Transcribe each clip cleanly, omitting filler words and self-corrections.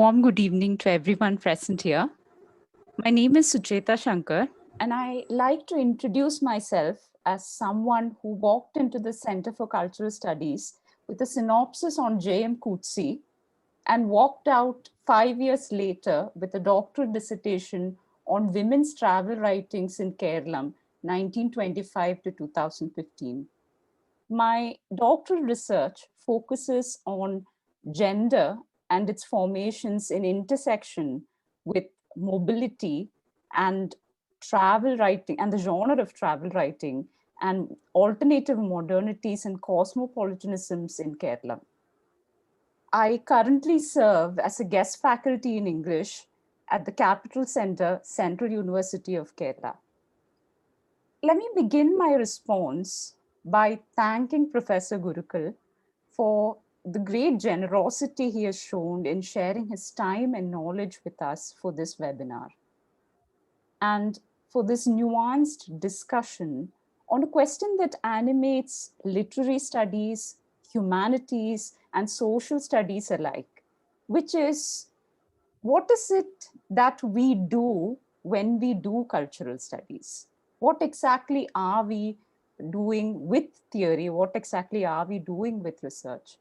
warm good evening to everyone present here. My name is Suchetha Sankar, and I like to introduce myself as someone who walked into the Center for Cultural Studies with a synopsis on J.M. Coetzee and walked out 5 years later with a doctoral dissertation on women's travel writings in Kerala, 1925 to 2015. My doctoral research focuses on gender and its formations in intersection with mobility and travel writing and the genre of travel writing and alternative modernities and cosmopolitanisms in Kerala. I currently serve as a guest faculty in English at the Capital Center, Central University of Kerala. Let me begin my response by thanking Professor Gurukkal for the great generosity he has shown in sharing his time and knowledge with us for this webinar, and for this nuanced discussion on a question that animates literary studies, humanities, and social studies alike, which is, what is it that we do when we do cultural studies? What exactly are we doing with theory? What exactly are we doing with research?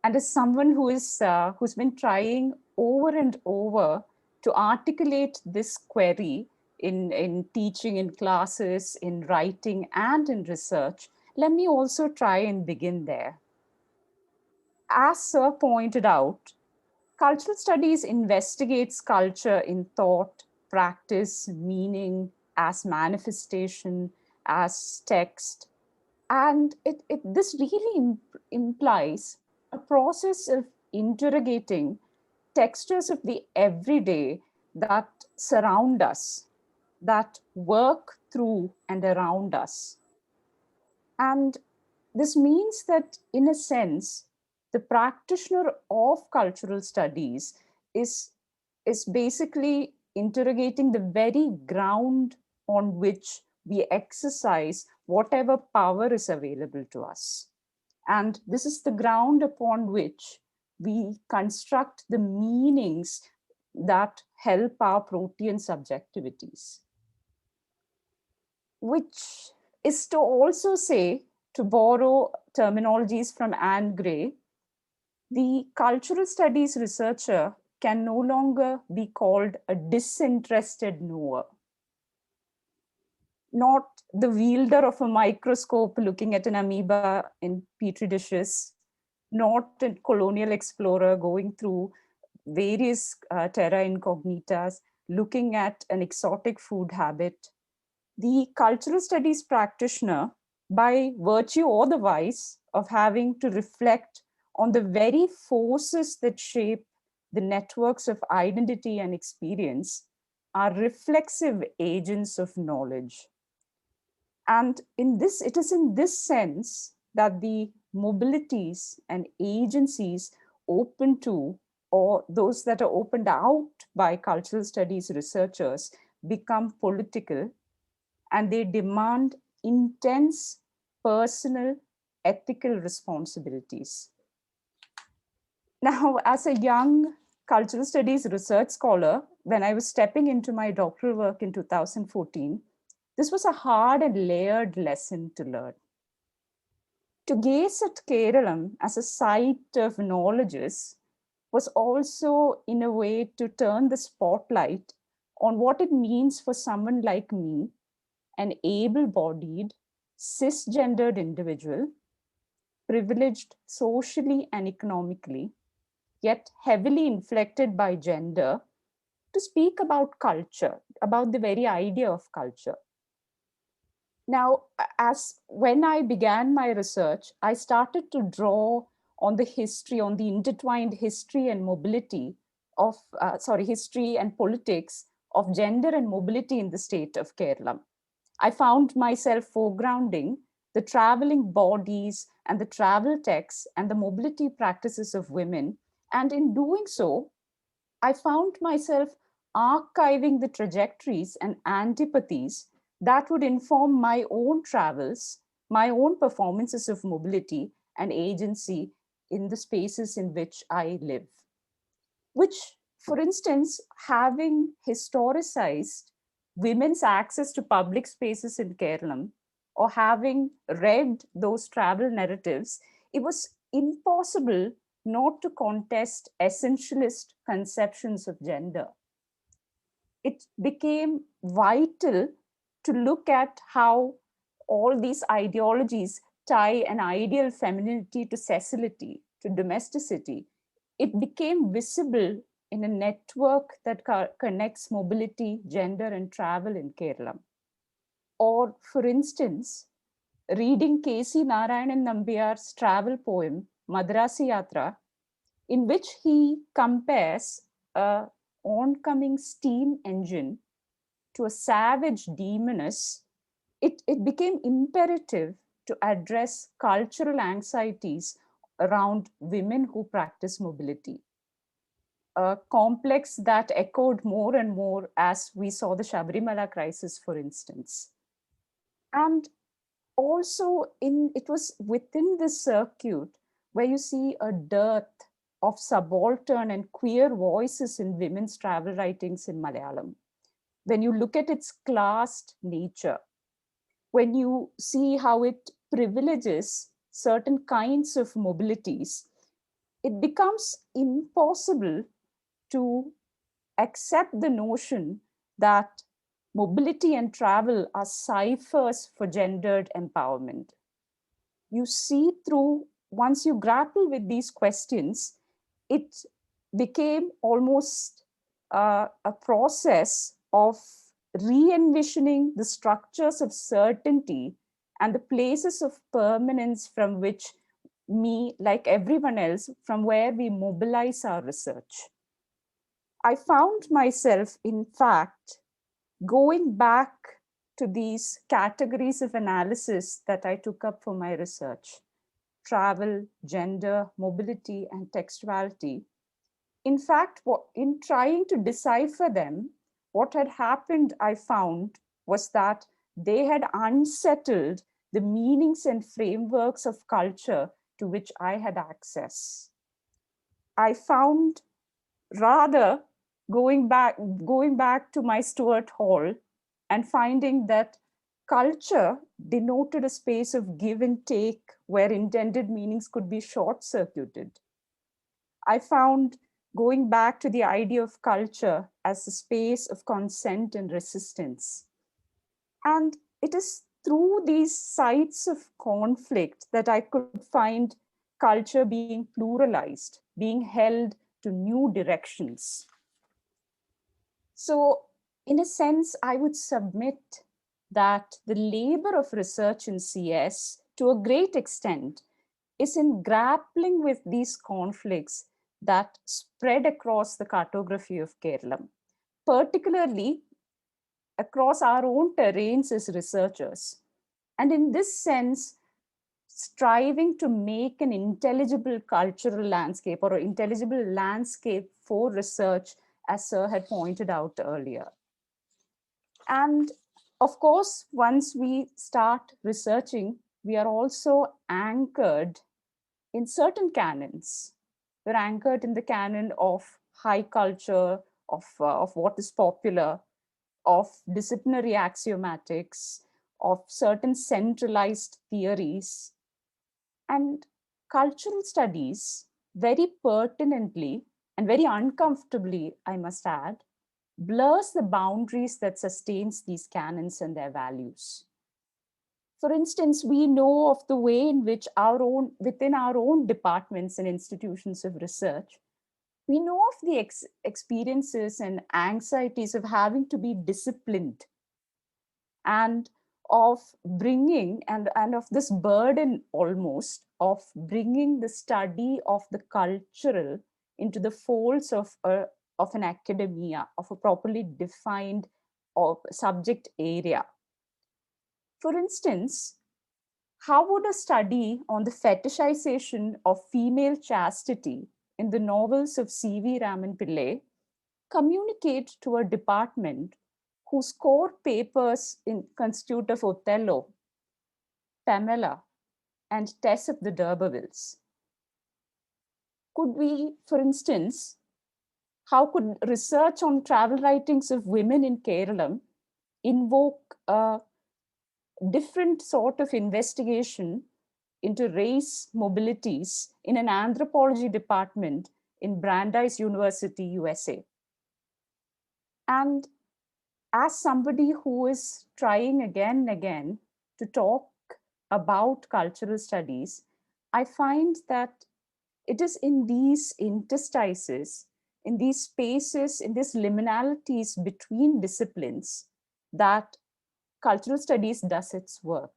And as someone who's been trying over and over to articulate this query in teaching, in classes, in writing, and in research, let me also try and begin there. As Sir pointed out, cultural studies investigates culture in thought, practice, meaning, as manifestation, as text. And this really implies a process of interrogating textures of the everyday that surround us, that work through and around us. And this means that, in a sense, the practitioner of cultural studies is basically interrogating the very ground on which we exercise whatever power is available to us. And this is the ground upon which we construct the meanings that help our protean subjectivities. Which is to also say, to borrow terminologies from Anne Gray, the cultural studies researcher can no longer be called a disinterested knower, not the wielder of a microscope looking at an amoeba in petri dishes, not a colonial explorer going through various terra incognitas, looking at an exotic food habit. The cultural studies practitioner, by virtue or the vice of having to reflect on the very forces that shape the networks of identity and experience, are reflexive agents of knowledge. And it is in this sense that the mobilities and agencies open to, or those that are opened out by cultural studies researchers, become political, and they demand intense personal ethical responsibilities. Now, as a young cultural studies research scholar, when I was stepping into my doctoral work in 2014, this was a hard and layered lesson to learn. To gaze at Keralam as a site of knowledges was also, in a way, to turn the spotlight on what it means for someone like me, an able-bodied, cisgendered individual, privileged socially and economically, yet heavily inflected by gender, to speak about culture, about the very idea of culture. Now, as when I began my research, I started to draw on the history, on the intertwined history and mobility of, history and politics of gender and mobility in the state of Kerala. I found myself foregrounding the traveling bodies and the travel texts and the mobility practices of women. And in doing so, I found myself archiving the trajectories and antipathies that would inform my own travels, my own performances of mobility and agency in the spaces in which I live. which, for instance, having historicized women's access to public spaces in Kerala, or having read those travel narratives, it was impossible not to contest essentialist conceptions of gender. It became vital to look at how all these ideologies tie an ideal femininity to sessility, to domesticity. It became visible in a network that connects mobility, gender, and travel in Kerala. Or, for instance, reading K.C. Narayanan Nambiyar's travel poem, Madrasi Yatra, in which he compares a oncoming steam engine to a savage demoness, it became imperative to address cultural anxieties around women who practice mobility. A complex that echoed more and more as we saw the Shabarimala crisis, for instance. And also, it was within this circuit where you see a dearth of subaltern and queer voices in women's travel writings in Malayalam. When you look at its classed nature, when you see how it privileges certain kinds of mobilities, it becomes impossible to accept the notion that mobility and travel are ciphers for gendered empowerment. You see through, once you grapple with these questions, it became almost a process of re-envisioning the structures of certainty and the places of permanence from which me, like everyone else, from where we mobilize our research. I found myself, in fact, going back to these categories of analysis that I took up for my research: travel, gender, mobility, and textuality. In fact, in trying to decipher them, what had happened, I found, was that they had unsettled the meanings and frameworks of culture to which I had access. I found, rather, going back to my Stuart Hall and finding that culture denoted a space of give and take where intended meanings could be short circuited. I found going back to the idea of culture as a space of consent and resistance. And it is through these sites of conflict that I could find culture being pluralized, being held to new directions. So, in a sense, I would submit that the labor of research in CS, to a great extent, is in grappling with these conflicts that spread across the cartography of Kerala, particularly across our own terrains as researchers. And in this sense, striving to make an intelligible cultural landscape or an intelligible landscape for research, as Sir had pointed out earlier. And of course, once we start researching, we are also anchored in certain canons. We're anchored in the canon of high culture, of what is popular, of disciplinary axiomatics, of certain centralized theories. And cultural studies, very pertinently and very uncomfortably, I must add, blurs the boundaries that sustains these canons and their values. For instance, we know of the way in which within our own departments and institutions of research, we know of the experiences and anxieties of having to be disciplined, and of bringing, and of this burden almost of bringing the study of the cultural into the folds of an academia, of a properly defined subject area. For instance, how would a study on the fetishization of female chastity in the novels of C.V. Raman Pillai communicate to a department whose core papers constitute of Othello, Pamela, and Tess of the D'Urbervilles? Could we, for instance, How could research on travel writings of women in Kerala invoke a different sort of investigation into race mobilities in an anthropology department in Brandeis University, USA? And as somebody who is trying again and again to talk about cultural studies, I find that it is in these interstices, in these spaces, in these liminalities between disciplines that cultural studies does its work.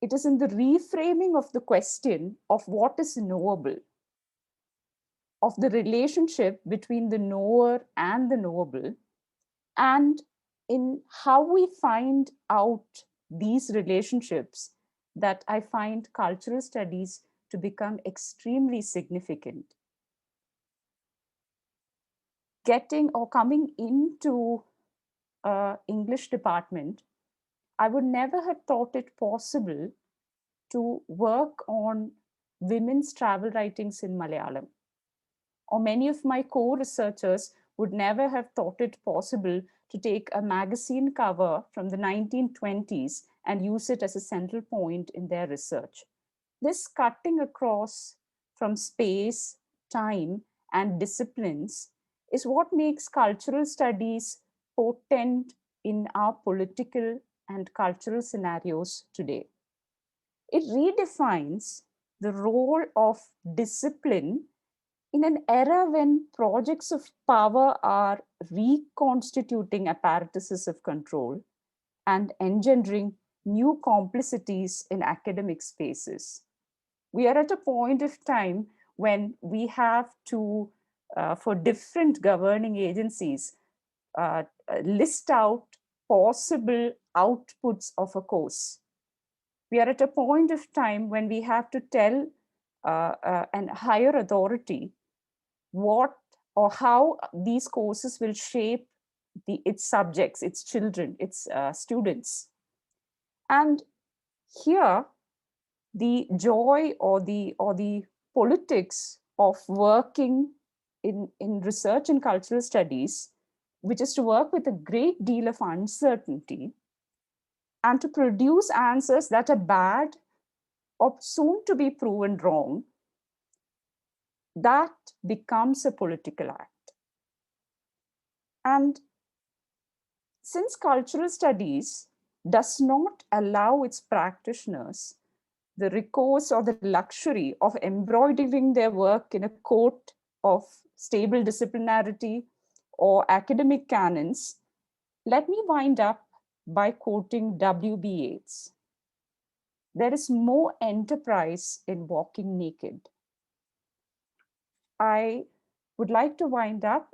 It is in the reframing of the question of what is knowable, of the relationship between the knower and the knowable, and in how we find out these relationships that I find cultural studies to become extremely significant. Getting or coming into English department, I would never have thought it possible to work on women's travel writings in Malayalam. Or many of my co-researchers would never have thought it possible to take a magazine cover from the 1920s and use it as a central point in their research. This cutting across from space, time, and disciplines is what makes cultural studies potent in our political and cultural scenarios today. It redefines the role of discipline in an era when projects of power are reconstituting apparatuses of control and engendering new complicities in academic spaces. We are at a point of time when we have to, for different governing agencies, list out possible outputs of a course. We are at a point of time when we have to tell an higher authority what or how these courses will shape its subjects, its children, its students. And here, the joy or the politics of working in research and cultural studies, which is to work with a great deal of uncertainty and to produce answers that are bad or soon to be proven wrong, that becomes a political act. And since cultural studies does not allow its practitioners the recourse or the luxury of embroidering their work in a coat of stable disciplinarity or academic canons, let me wind up by quoting W.B. Yeats. There is more enterprise in walking naked. I would like to wind up